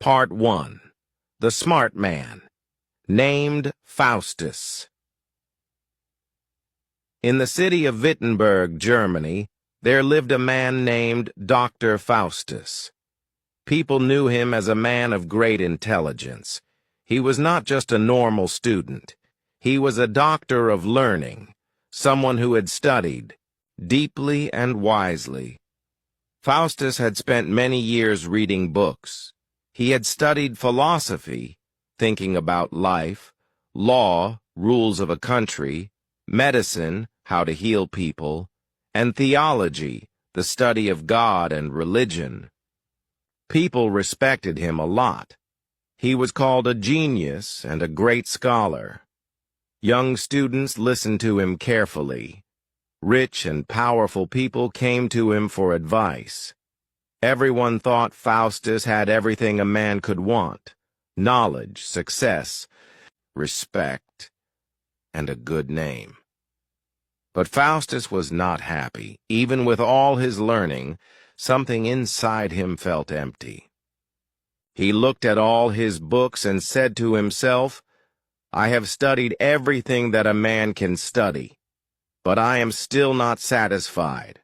Part 1. The Smart Man, named Faustus. In the city of Wittenberg, Germany, there lived a man named Dr. Faustus. People knew him as a man of great intelligence. He was not just a normal student. He was a doctor of learning, someone who had studied deeply and wisely. Faustus had spent many years reading books. He had studied philosophy, thinking about life, law, rules of a country, medicine, how to heal people, and theology, the study of God and religion. People respected him a lot. He was called a genius and a great scholar. Young students listened to him carefully. Rich and powerful people came to him for advice. Everyone thought Faustus had everything a man could want: knowledge, success, respect, and a good name. But Faustus was not happy. Even with all his learning, something inside him felt empty. He looked at all his books and said to himself, "I have studied everything that a man can study, but I am still not satisfied.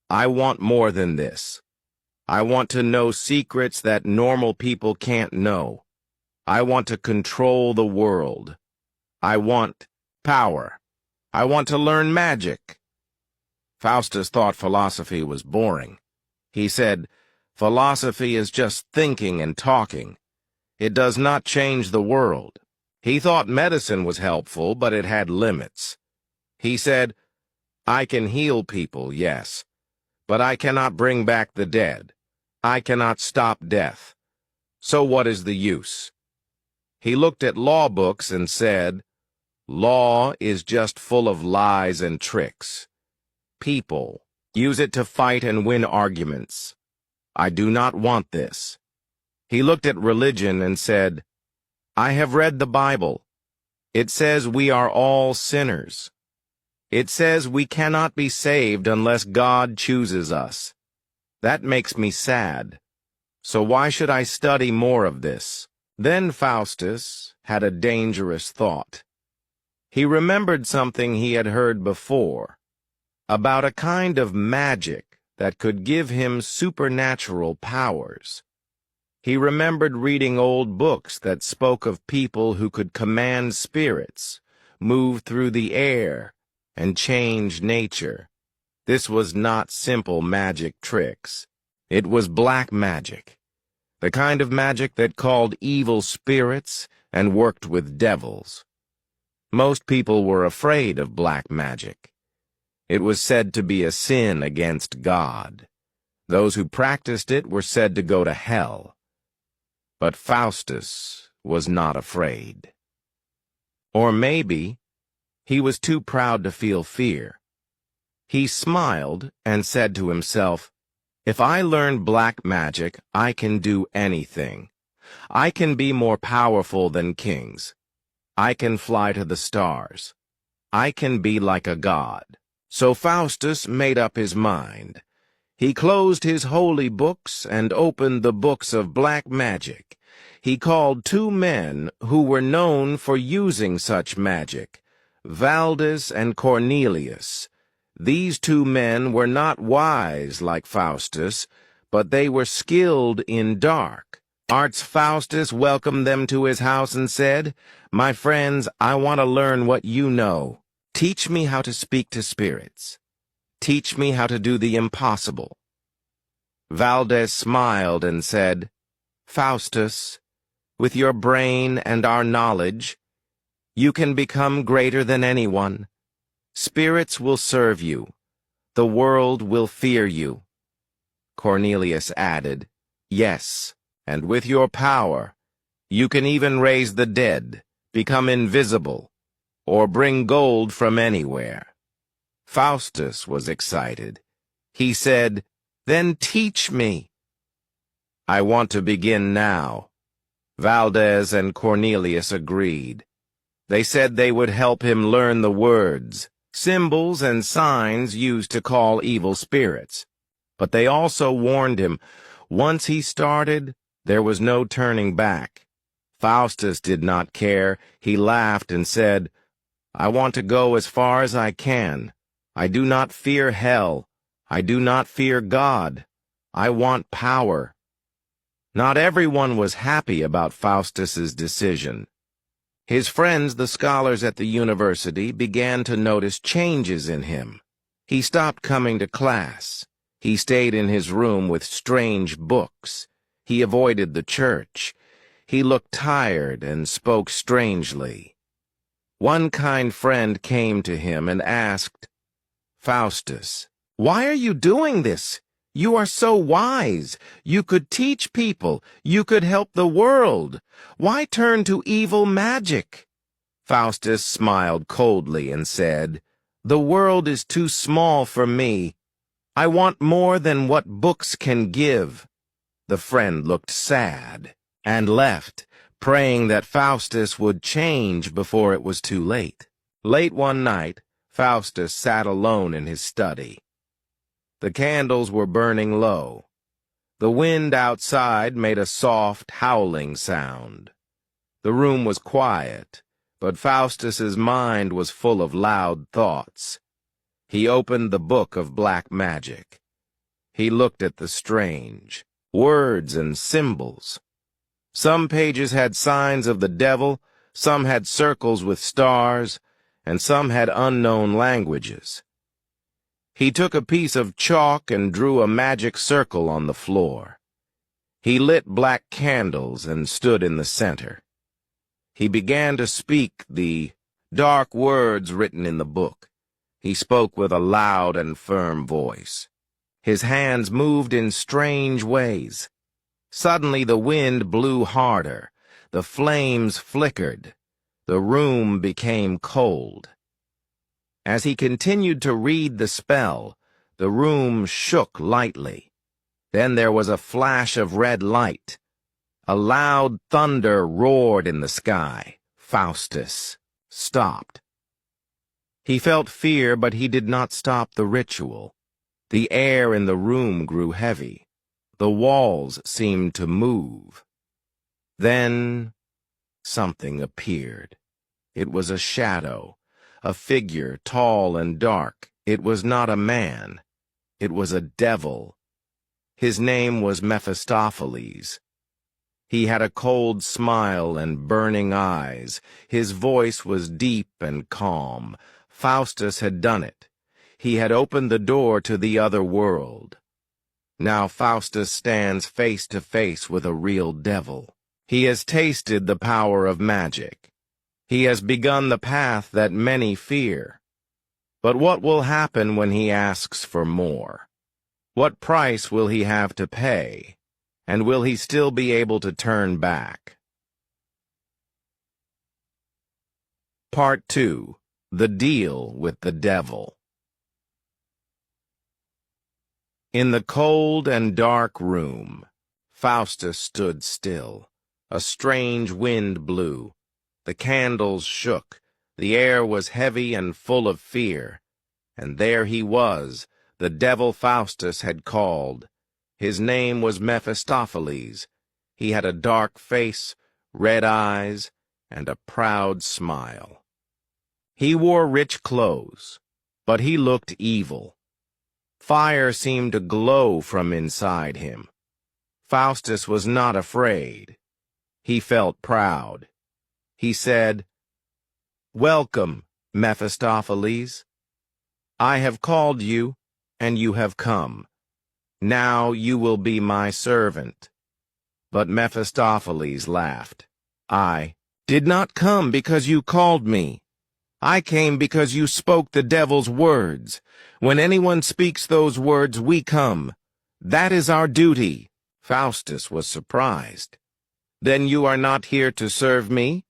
I want more than this. I want to know secrets that normal people can't know. I want to control the world. I want power. I want to learn magic." Faustus thought philosophy was boring. He said, "Philosophy is just thinking and talking. It does not change the world." He thought medicine was helpful, but it had limits. He said, "I can heal people, yes, but I cannot bring back the dead. I cannot stop death. So what is the use?" He looked at law books and said, "Law is just full of lies and tricks. People use it to fight and win arguments. I do not want this." He looked at religion and said, "I have read the Bible. It says we are all sinners. It says we cannot be saved unless God chooses us. That makes me sad. So why should I study more of this?" Then Faustus had a dangerous thought. He remembered something he had heard before, about a kind of magic that could give him supernatural powers. He remembered reading old books that spoke of people who could command spirits, move through the air, and change nature. This was not simple magic tricks. It was black magic, the kind of magic that called evil spirits and worked with devils. Most people were afraid of black magic. It was said to be a sin against God. Those who practiced it were said to go to hell. But Faustus was not afraid. Or maybe he was too proud to feel fear. He smiled and said to himself, "If I learn black magic, I can do anything. I can be more powerful than kings. I can fly to the stars. I can be like a god." So Faustus made up his mind. He closed his holy books and opened the books of black magic. He called two men who were known for using such magic, Faustus and Cornelius. These two men were not wise like Faustus, but they were skilled in dark arts. Faustus welcomed them to his house and said, "My friends, I want to learn what you know. Teach me how to speak to spirits. Teach me how to do the impossible." Faustus smiled and said, "Faustus, with your brain and our knowledge, you can become greater than anyone. Spirits will serve you. The world will fear you." Cornelius added, "Yes, and with your power, you can even raise the dead, become invisible, or bring gold from anywhere." Faustus was excited. He said, "Then teach me." "I want to begin now." Faustus and Cornelius agreed. They said they would help him learn the words, symbols and signs used to call evil spirits. But they also warned him, once he started, There was no turning back. Faustus did not care. He laughed and said, "I want to go as far as I can. I do not fear hell. I do not fear God. I want power." Not everyone was happy about Faustus's decision. His friends, the scholars at the university, began to notice changes in him. He stopped coming to class. He stayed in his room with strange books. He avoided the church. He looked tired and spoke strangely. One kind friend came to him and asked, "Faustus, why are you doing this? You are so wise. You could teach people. You could help the world. Why turn to evil magic?" Faustus smiled coldly and said, "The world is too small for me. I want more than what books can give." The friend looked sad and left, praying that Faustus would change before it was too late. Late one night, Faustus sat alone in his study. The candles were burning low. The wind outside made a soft, howling sound. The room was quiet, but Faustus's mind was full of loud thoughts. He opened the book of black magic. He looked at the strange words and symbols. Some pages had signs of the devil, some had circles with stars, and some had unknown languages. He took a piece of chalk and drew a magic circle on the floor. He lit black candles and stood in the center. He began to speak the dark words written in the book. He spoke with a loud and firm voice. His hands moved in strange ways. Suddenly the wind blew harder. The flames flickered. The room became cold. As he continued to read the spell, the room shook lightly. Then there was a flash of red light. A loud thunder roared in the sky. Faustus stopped. He felt fear, but he did not stop the ritual. The air in the room grew heavy. The walls seemed to move. Then something appeared. It was a shadow. A figure, tall and dark. It was not a man. It was a devil. His name was Mephistopheles. He had a cold smile and burning eyes. His voice was deep and calm. Faustus had done it. He had opened the door to the other world. Now Faustus stands face to face with a real devil. He has tasted the power of magic. He has begun the path that many fear. But what will happen when he asks for more? What price will he have to pay? And will he still be able to turn back? Part 2. The Deal with the Devil. In the cold and dark room, Faustus stood still. A strange wind blew. The candles shook. The air was heavy and full of fear. And there he was, the devil Faustus had called. His name was Mephistopheles. He had a dark face, red eyes, and a proud smile. He wore rich clothes, but he looked evil. Fire seemed to glow from inside him. Faustus was not afraid. He felt proud. He said, "Welcome, Mephistopheles. I have called you, and you have come. Now you will be my servant." But Mephistopheles laughed. "I did not come because you called me. I came because you spoke the devil's words. When anyone speaks those words, we come. That is our duty." Faustus was surprised. "Then you are not here to serve me?"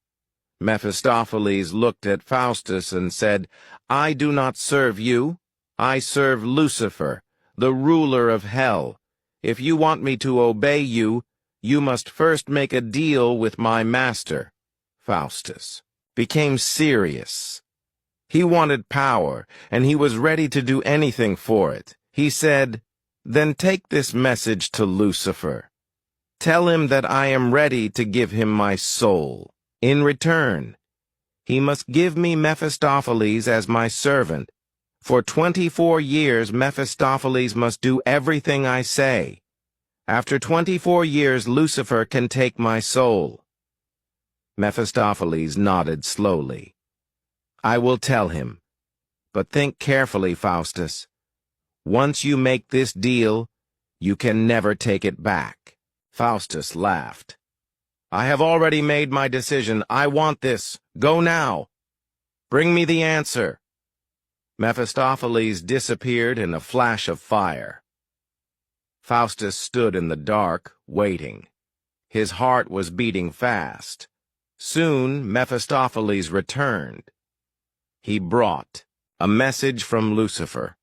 Mephistopheles looked at Faustus and said, "I do not serve you. I serve Lucifer, the ruler of hell. If you want me to obey you, you must first make a deal with my master." Faustus became serious. He wanted power, and he was ready to do anything for it. He said, "Then take this message to Lucifer. Tell him that I am ready to give him my soul. In return, he must give me Mephistopheles as my servant. For 24 years Mephistopheles must do everything I say. After 24 years Lucifer can take my soul." Mephistopheles nodded slowly. "I will tell him. But think carefully, Faustus. Once you make this deal, you can never take it back." Faustus laughed. "I have already made my decision. I want this. Go now. Bring me the answer." Mephistopheles disappeared in a flash of fire. Faustus stood in the dark, waiting. His heart was beating fast. Soon Mephistopheles returned. He brought a message from Lucifer.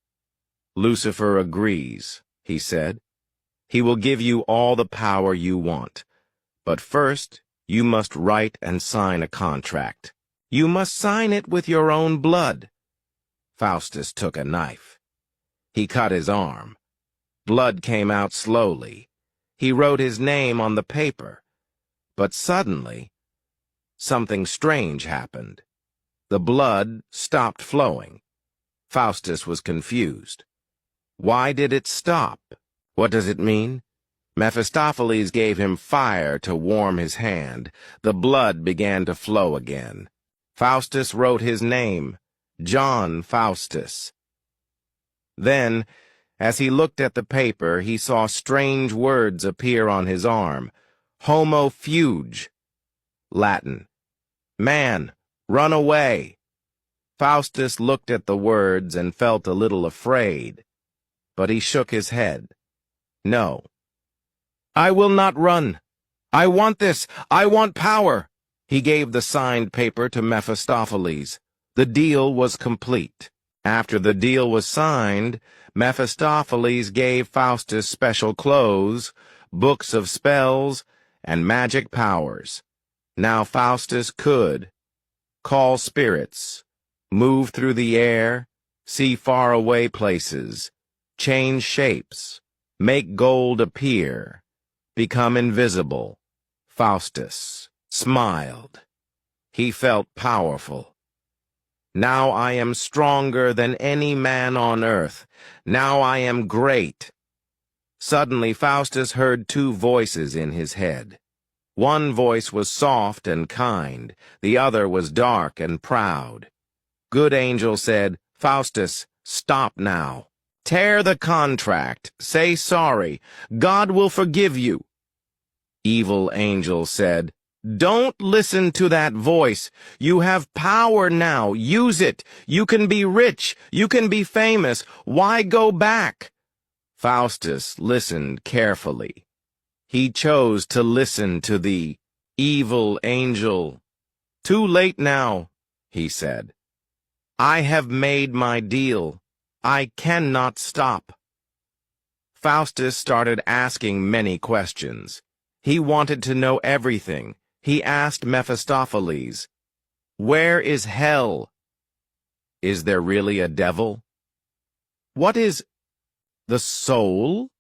"Lucifer agrees," he said. "He will give you all the power you want. But first, you must write and sign a contract. You must sign it with your own blood." Faustus took a knife. He cut his arm. Blood came out slowly. He wrote his name on the paper. But suddenly, something strange happened. The blood stopped flowing. Faustus was confused. Why did it stop? What does it mean? Mephistopheles gave him fire to warm his hand. The blood began to flow again. Faustus wrote his name, John Faustus. Then, as he looked at the paper, he saw strange words appear on his arm. Homo fuge, Latin. Man, run away. Faustus looked at the words and felt a little afraid, but he shook his head. No. "I will not run. I want this. I want power." He gave the signed paper to Mephistopheles. The deal was complete. After the deal was signed, Mephistopheles gave Faustus special clothes, books of spells, and magic powers. Now Faustus could call spirits, move through the air, see faraway places, change shapes, make gold appear, become invisible. Faustus smiled. He felt powerful. "Now I am stronger than any man on earth. Now I am great." Suddenly Faustus heard two voices in his head. One voice was soft and kind, the other was dark and proud. Good angel said, "Faustus, stop now. Tear the contract. Say sorry. God will forgive you." Evil angel said, "Don't listen to that voice. You have power now. Use it. You can be rich. You can be famous. Why go back?" Faustus listened carefully. He chose to listen to the evil angel. "Too late now," he said. "I have made my deal. I cannot stop." Faustus started asking many questions. He wanted to know everything. He asked Mephistopheles, "Where is hell? Is there really a devil? What is the soul?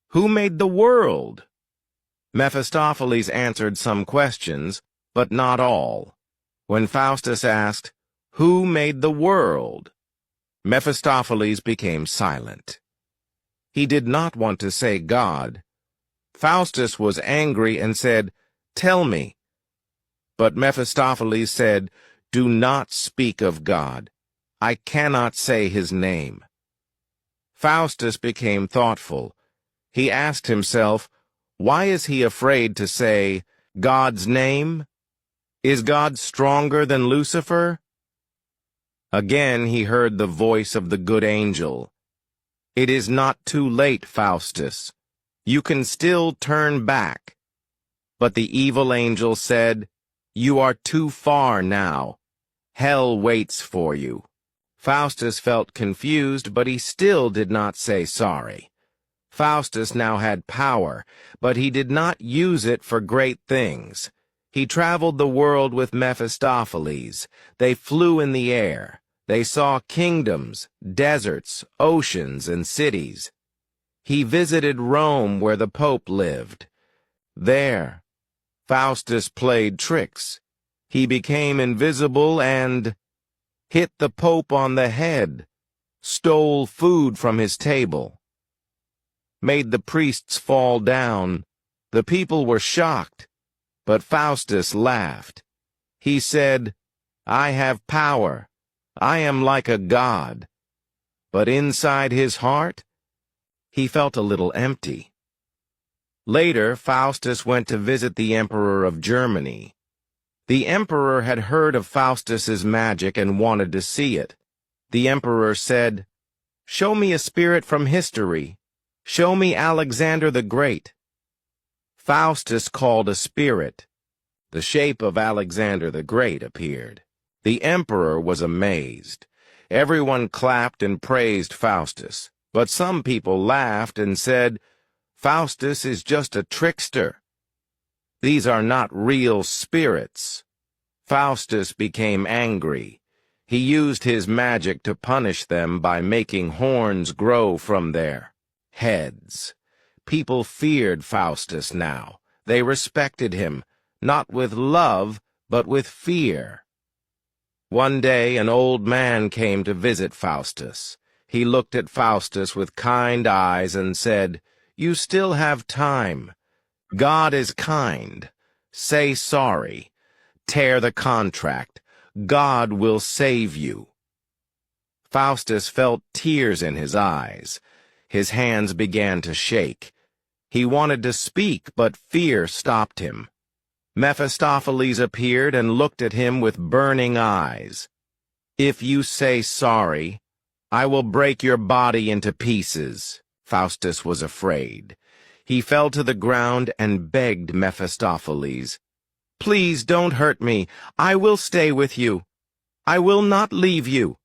Who made the world?" Mephistopheles answered some questions, but not all. When Faustus asked, "Who made the world?" Mephistopheles became silent. He did not want to say God. Faustus was angry and said, "Tell me." But Mephistopheles said, "Do not speak of God. I cannot say his name." Faustus became thoughtful. He asked himself, why is he afraid to say God's name? Is God stronger than Lucifer? Again he heard the voice of the good angel. "It is not too late, Faustus. You can still turn back." But the evil angel said, "You are too far now. Hell waits for you." Faustus felt confused, but he still did not say sorry. Faustus now had power, but he did not use it for great things. He traveled the world with Mephistopheles. They flew in the air. They saw kingdoms, deserts, oceans, and cities. He visited Rome where the Pope lived. There, Faustus played tricks. He became invisible and hit the Pope on the head, stole food from his table, made the priests fall down. The people were shocked, but Faustus laughed. He said, "I have power. I am like a god." But inside his heart, he felt a little empty. Later, Faustus went to visit the Emperor of Germany. The Emperor had heard of Faustus's magic and wanted to see it. The Emperor said, "Show me a spirit from history. Show me Alexander the Great." Faustus called a spirit. The shape of Alexander the Great appeared. The Emperor was amazed. Everyone clapped and praised Faustus, but some people laughed and said, "Faustus is just a trickster. These are not real spirits." Faustus became angry. He used his magic to punish them by making horns grow from their heads. People feared Faustus now. They respected him, not with love, but with fear. One day an old man came to visit Faustus. He looked at Faustus with kind eyes and said, "You still have time. God is kind. Say sorry. Tear the contract. God will save you." Faustus felt tears in his eyes. His hands began to shake. He wanted to speak, but fear stopped him. Mephistopheles appeared and looked at him with burning eyes. "If you say sorry, I will break your body into pieces." Faustus was afraid. He fell to the ground and begged Mephistopheles, "Please don't hurt me. I will stay with you. I will not leave you."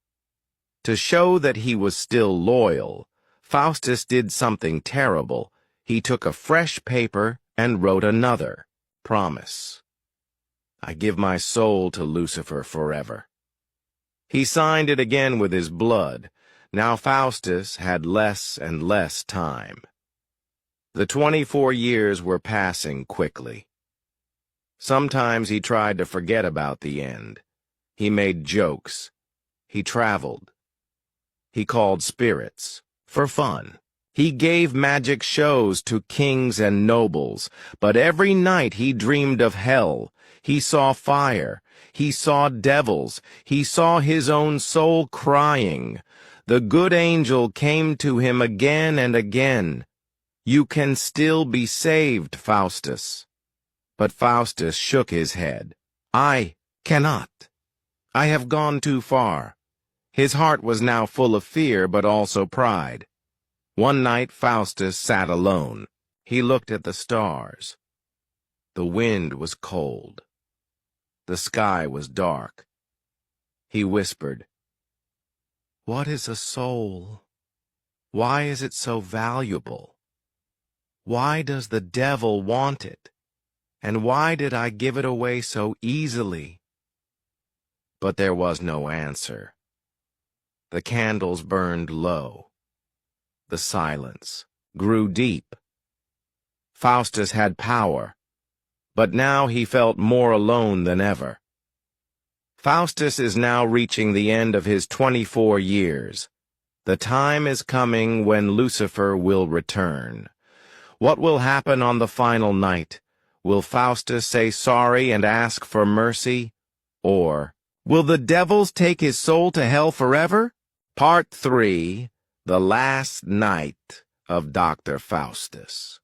To show that he was still loyal, Faustus did something terrible. He took a fresh paper and wrote another promise. "I give my soul to Lucifer forever." He signed it again with his blood. Now Faustus had less and less time. The 24 years were passing quickly. Sometimes he tried to forget about the end. He made jokes. He traveled. He called spirits for fun. He gave magic shows to kings and nobles, but every night he dreamed of hell. He saw fire. He saw devils. He saw his own soul crying. The good angel came to him again and again. "You can still be saved, Faustus." But Faustus shook his head. "I cannot. I have gone too far." His heart was now full of fear, but also pride. One night Faustus sat alone. He looked at the stars. The wind was cold. The sky was dark. He whispered, "What is a soul? Why is it so valuable? Why does the devil want it? And why did I give it away so easily?" But there was no answer. The candles burned low. The silence grew deep. Faustus had power, but now he felt more alone than ever. Faustus is now reaching the end of his 24 years. The time is coming when Lucifer will return. What will happen on the final night? Will Faustus say sorry and ask for mercy? Or will the devils take his soul to hell forever? Part 3, The Last Night of Dr. Faustus.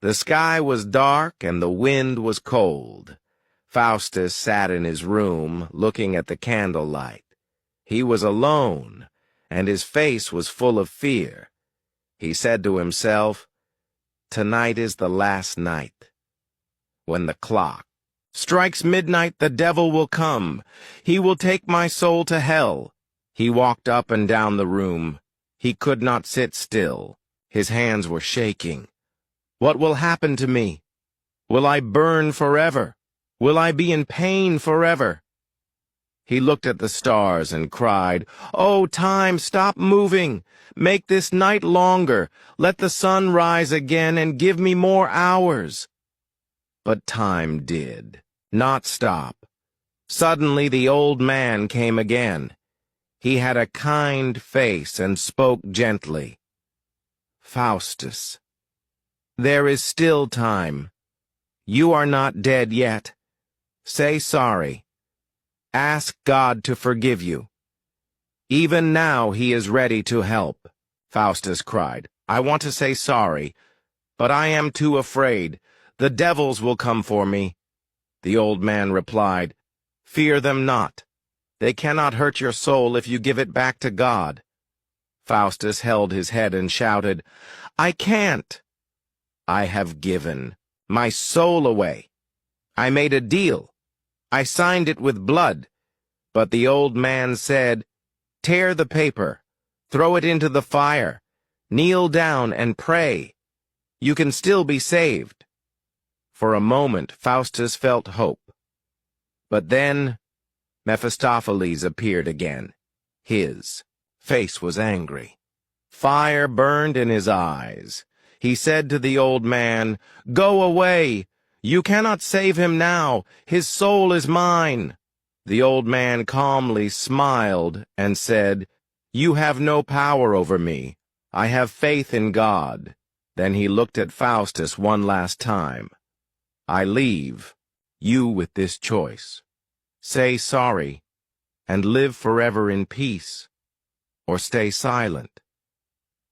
The sky was dark and the wind was cold. Faustus sat in his room, looking at the candlelight. He was alone, and his face was full of fear. He said to himself, "Tonight is the last night. When the clock strikes midnight, the devil will come. He will take my soul to hell." He walked up and down the room. He could not sit still. His hands were shaking. What will happen to me? Will I burn forever? Will I be in pain forever? He looked at the stars and cried, "Oh, time, stop moving! Make this night longer! Let the sun rise again and give me more hours!" But time did not stop. Suddenly the old man came again. He had a kind face and spoke gently. "Faustus, there is still time. You are not dead yet. Say sorry. Ask God to forgive you. Even now he is ready to help." Faustus cried, "I want to say sorry, but I am too afraid. The devils will come for me." The old man replied, "Fear them not. They cannot hurt your soul if you give it back to God." Faustus held his head and shouted, "I can't. I have given my soul away. I made a deal. I signed it with blood." But the old man said, "Tear the paper, throw it into the fire, kneel down and pray. You can still be saved." For a moment Faustus felt hope. But then Mephistopheles appeared again. His face was angry. Fire burned in his eyes. He said to the old man, "Go away! You cannot save him now. His soul is mine." The old man calmly smiled and said, "You have no power over me. I have faith in God." Then he looked at Faustus one last time. "I leave you with this choice. Say sorry and live forever in peace, or stay silent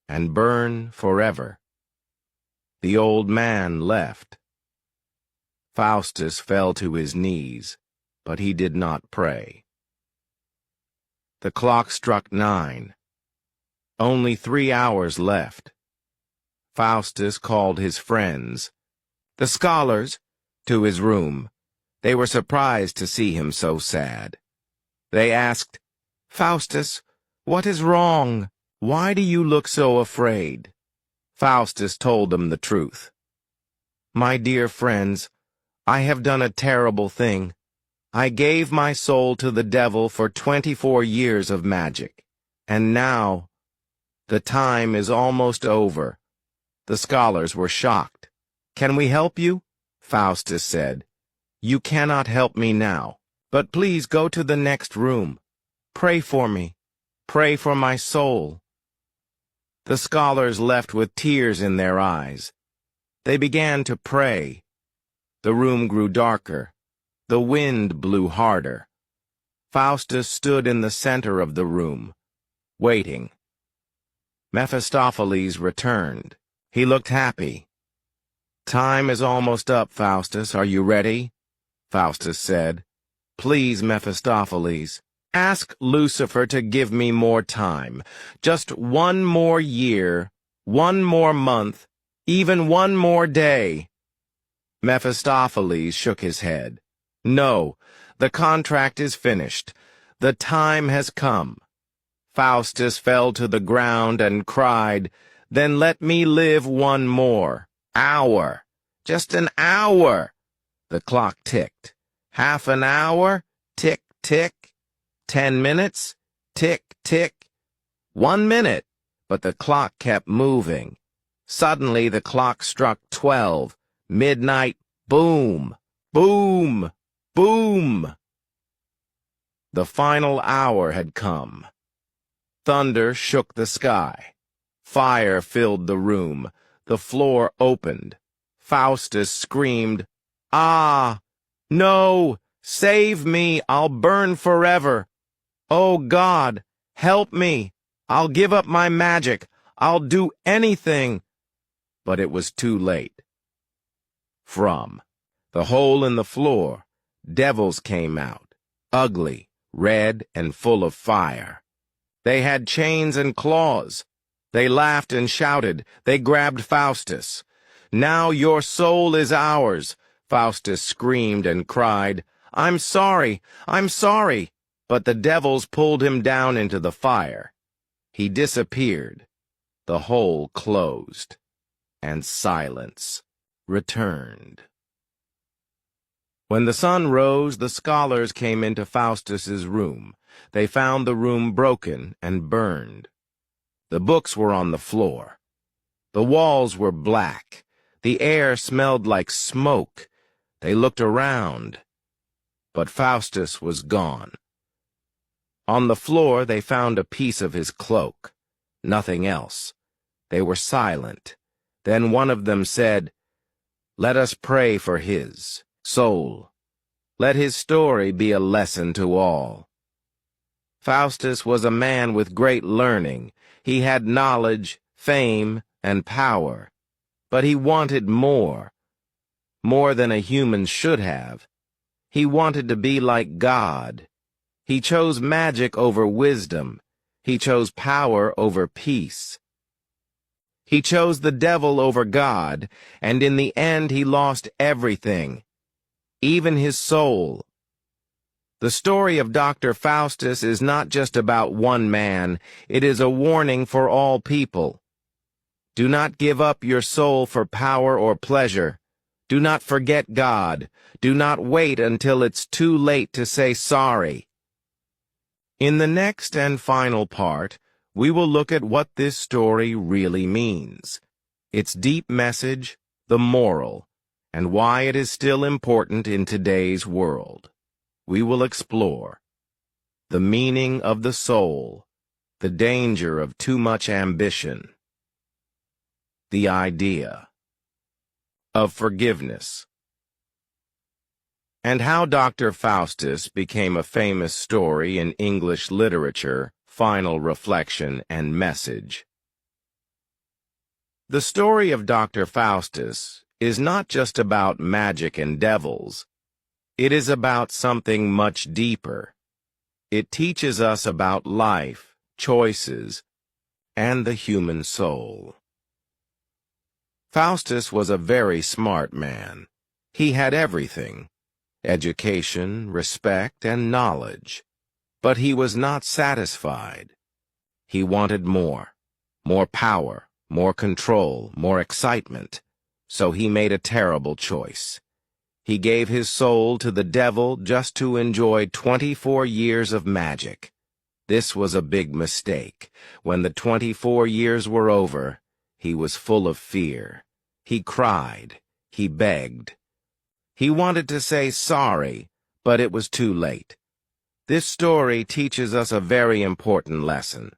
and burn forever." The old man left. Faustus fell to his knees, but he did not pray. The clock struck 9. Only 3 hours left. Faustus called his friends, the scholars, to his room. They were surprised to see him so sad. They asked, "Faustus, what is wrong? Why do you look so afraid?" Faustus told them the truth. "My dear friends, I have done a terrible thing. I gave my soul to the devil for 24 years of magic, and now the time is almost over." The scholars were shocked. "Can we help you?" Faustus said. "You cannot help me now, but please go to the next room. Pray for me. Pray for my soul." The scholars left with tears in their eyes. They began to pray. The room grew darker. The wind blew harder. Faustus stood in the center of the room, waiting. Mephistopheles returned. He looked happy. "Time is almost up, Faustus. Are you ready?" Faustus said. "Please, Mephistopheles, ask Lucifer to give me more time. Just 1 more year, 1 more month, even 1 more day." Mephistopheles shook his head. "No, the contract is finished. The time has come." Faustus fell to the ground and cried, "Then let me live 1 more hour. Just an hour." The clock ticked. Half an hour, tick, tick. 10 minutes, tick, tick. 1 minute, but the clock kept moving. Suddenly the clock struck 12. Midnight, boom, boom, boom. The final hour had come. Thunder shook the sky. Fire filled the room. The floor opened. Faustus screamed, "Ah! No! Save me! I'll burn forever! Oh, God! Help me! I'll give up my magic! I'll do anything!" But it was too late. From the hole in the floor, devils came out, ugly, red, and full of fire. They had chains and claws. They laughed and shouted. They grabbed Faustus. "Now your soul is ours," Faustus screamed and cried. "I'm sorry, I'm sorry." But the devils pulled him down into the fire. He disappeared. The hole closed, and silence returned. When the sun rose, the scholars came into Faustus's room. They found the room broken and burned. The books were on the floor. The walls were black. The air smelled like smoke. They looked around, but Faustus was gone. On the floor they found a piece of his cloak. Nothing else. They were silent. Then one of them said, "Let us pray for his soul. Let his story be a lesson to all." Faustus was a man with great learning. He had knowledge, fame, and power. But he wanted more than a human should have. He wanted to be like God. He chose magic over wisdom. He chose power over peace. He chose the devil over God, and in the end he lost everything, even his soul. The story of Dr. Faustus is not just about one man, it is a warning for all people. Do not give up your soul for power or pleasure. Do not forget God. Do not wait until it's too late to say sorry. In the next and final part, we will look at what this story really means, its deep message, the moral, and why it is still important in today's world. We will explore the meaning of the soul, the danger of too much ambition, the idea of forgiveness, and how Dr. Faustus became a famous story in English literature, final reflection and message. The story of Dr. Faustus is not just about magic and devils. It is about something much deeper. It teaches us about life, choices, and the human soul. Faustus was a very smart man. He had everything: education, respect, and knowledge. But he was not satisfied. He wanted more power, more control, more excitement. So he made a terrible choice. He gave his soul to the devil just to enjoy 24 years of magic. This was a big mistake. When the 24 years were over, he was full of fear. He cried. He begged. He wanted to say sorry, but it was too late. This story teaches us a very important lesson.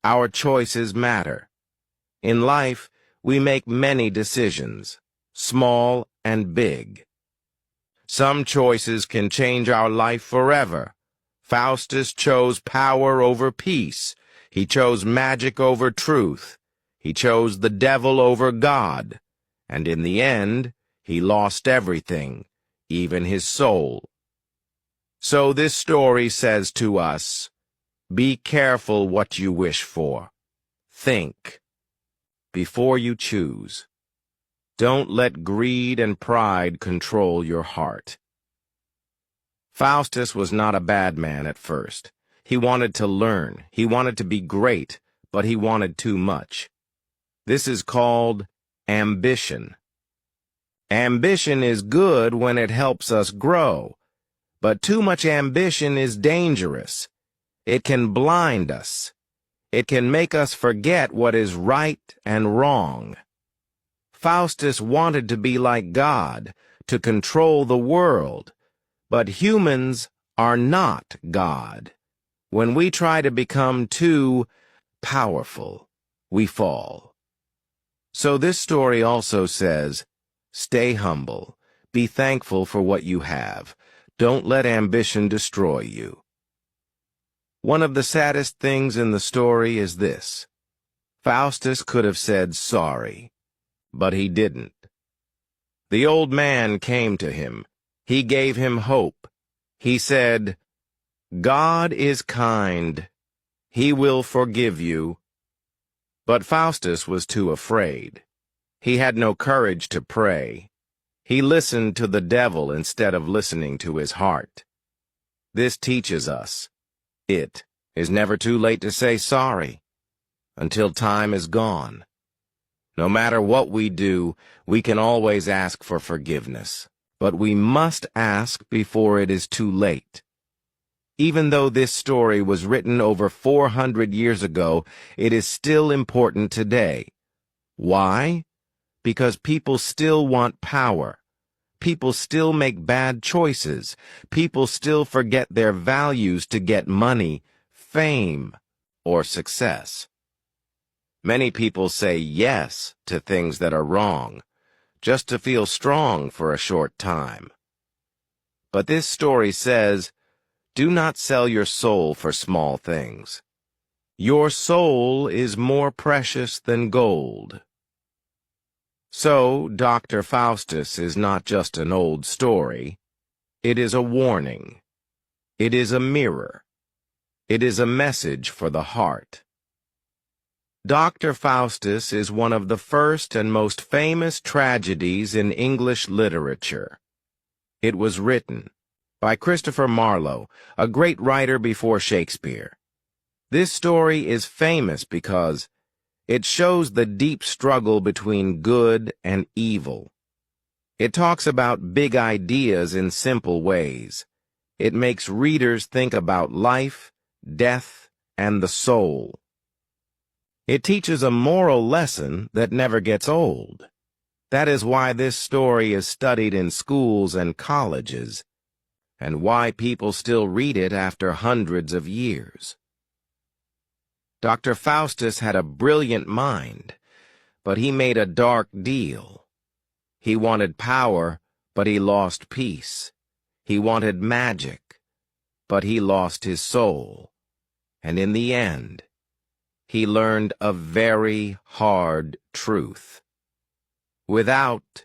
Our choices matter. In life, we make many decisions, small and big. Some choices can change our life forever. Faustus chose power over peace. He chose magic over truth. He chose the devil over God. And in the end, he lost everything, even his soul. So this story says to us, be careful what you wish for. Think before you choose. Don't let greed and pride control your heart. Faustus was not a bad man at first. He wanted to learn. He wanted to be great, but he wanted too much. This is called ambition. Ambition is good when it helps us grow, but too much ambition is dangerous. It can blind us. It can make us forget what is right and wrong. Faustus wanted to be like God, to control the world, but humans are not God. When we try to become too powerful, we fall. So this story also says, stay humble, be thankful for what you have. Don't let ambition destroy you. One of the saddest things in the story is this. Faustus could have said sorry, but he didn't. The old man came to him. He gave him hope. He said, God is kind. He will forgive you. But Faustus was too afraid. He had no courage to pray. He listened to the devil instead of listening to his heart. This teaches us, it is never too late to say sorry, until time is gone. No matter what we do, we can always ask for forgiveness. but we must ask before it is too late. Even though this story was written over 400 years ago, it is still important today. Why? Because people still want power. People still make bad choices. People still forget their values to get money, fame, or success. Many people say yes to things that are wrong, just to feel strong for a short time. But this story says, do not sell your soul for small things. Your soul is more precious than gold. So, Dr. Faustus is not just an old story. It is a warning. It is a mirror. It is a message for the heart. Dr. Faustus is one of the first and most famous tragedies in English literature. It was written by Christopher Marlowe, a great writer before Shakespeare. This story is famous because it shows the deep struggle between good and evil. It talks about big ideas in simple ways. It makes readers think about life, death, and the soul. It teaches a moral lesson that never gets old. That is why this story is studied in schools and colleges, and why people still read it after hundreds of years. Dr. Faustus had a brilliant mind, but he made a dark deal. He wanted power, but he lost peace. He wanted magic, but he lost his soul. And in the end, he learned a very hard truth. Without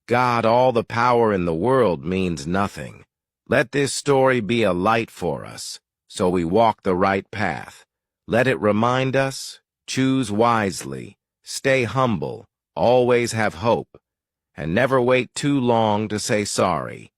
God, all the power in the world means nothing. Let this story be a light for us, so we walk the right path. Let it remind us, choose wisely, stay humble, always have hope, and never wait too long to say sorry.